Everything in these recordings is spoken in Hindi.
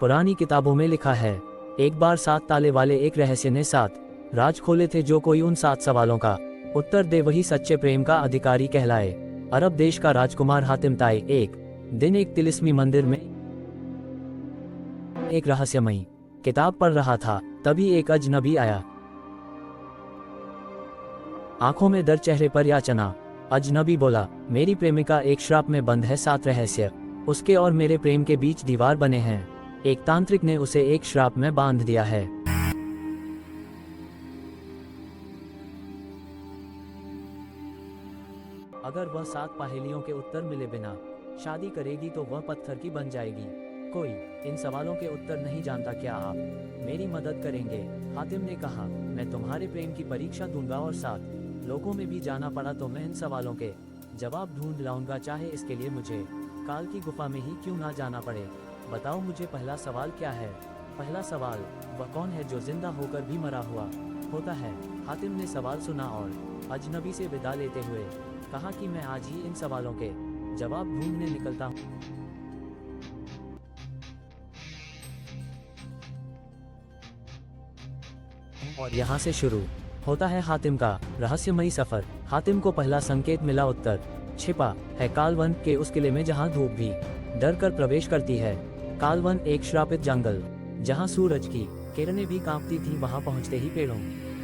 पुरानी किताबों में लिखा है, एक बार 7 ताले वाले एक रहस्य ने 7 राज खोले थे। जो कोई उन 7 सवालों का उत्तर दे वही सच्चे प्रेम का अधिकारी कहलाए। अरब देश का राजकुमार हातिम ताई एक दिन एक तिलिस्मी मंदिर में एक रहस्यमयी किताब पढ़ रहा था। तभी एक अजनबी आया, आंखों में दर्द, चेहरे पर याचना। अजनबी बोला, मेरी प्रेमिका एक श्राप में बंद है। 7 रहस्य उसके और मेरे प्रेम के बीच दीवार बने हैं। एक तांत्रिक ने उसे एक श्राप में बांध दिया है। अगर वह 7 पहेलियों के उत्तर मिले बिना शादी करेगी तो वह पत्थर की बन जाएगी। कोई इन सवालों के उत्तर नहीं जानता, क्या आप मेरी मदद करेंगे? हातिम ने कहा, मैं तुम्हारे प्रेम की परीक्षा दूंगा और 7 लोगों में भी जाना पड़ा तो मैं इन सवालों के जवाब ढूंढ लाऊंगा, चाहे इसके लिए मुझे काल की गुफा में ही क्यों ना जाना पड़े। बताओ मुझे पहला सवाल क्या है? पहला सवाल, वह कौन है जो जिंदा होकर भी मरा हुआ होता है? हातिम ने सवाल सुना और अजनबी से विदा लेते हुए कहा कि मैं आज ही इन सवालों के जवाब ढूंढने निकलता हूँ। और यहाँ से शुरू होता है हातिम का रहस्यमयी सफर। हातिम को पहला संकेत मिला, उत्तर छिपा है कालवन के उस किले में जहाँ धूप भी डर कर प्रवेश करती है। कालवन एक श्रापित जंगल जहाँ सूरज की किरणें भी कांपती थी। वहाँ पहुँचते ही पेड़ों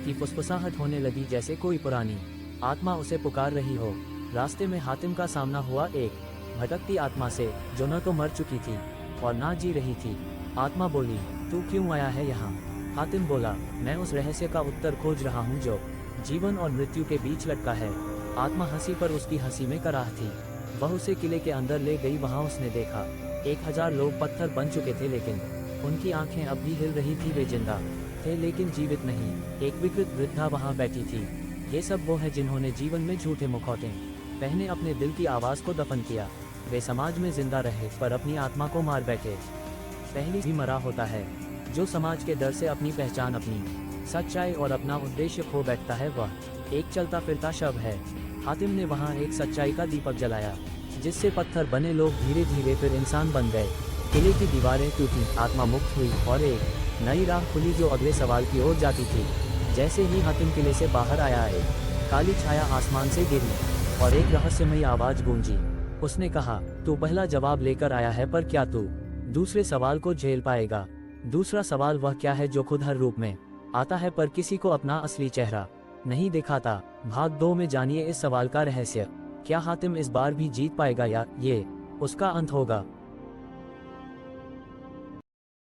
की फुसफुसाहट होने लगी, जैसे कोई पुरानी आत्मा उसे पुकार रही हो। रास्ते में हातिम का सामना हुआ एक भटकती आत्मा से, जो न तो मर चुकी थी और ना जी रही थी। आत्मा बोली, तू क्यों आया है यहाँ? हातिम बोला, मैं उस रहस्य का उत्तर खोज रहा हूँ जो जीवन और मृत्यु के बीच लटका है। आत्मा हंसी पर उसकी हंसी में कराह थी। वह उसे किले के अंदर ले गई। वहाँ उसने देखा 1000 लोग पत्थर बन चुके थे, लेकिन उनकी आंखें अब भी हिल रही थी। वे जिंदा थे लेकिन जीवित नहीं। एक विकृत वृद्धा वहाँ बैठी थी। ये सब वो है जिन्होंने जीवन में झूठे मुखौटे पहने अपने दिल की आवाज़ को दफन किया। वे समाज में जिंदा रहे पर अपनी आत्मा को मार बैठे। पहली भी मरा होता है। जो समाज के डर से अपनी पहचान, अपनी सच्चाई और अपना उद्देश्य खो बैठता है, वह एक चलता फिरता शव है। हातिम ने वहाँ एक सच्चाई का दीपक जलाया, जिससे पत्थर बने लोग धीरे धीरे फिर इंसान बन गए। किले की दीवारें टूटी, आत्मा मुक्त हुई और एक नई राह खुली जो अगले सवाल की ओर जाती थी। जैसे ही हातिम किले से बाहर आया, एक काली छाया आसमान से गिरी और एक रहस्यमयी आवाज गूंजी। उसने कहा, तू पहला जवाब लेकर आया है, पर क्या तू दूसरे सवाल को झेल पाएगा? दूसरा सवाल वह क्या है जो खुद हर रूप में आता है पर किसी को अपना असली चेहरा नहीं दिखाता? भाग 2 में जानिए इस सवाल का रहस्य। क्या हातिम इस बार भी जीत पाएगा या ये उसका अंत होगा?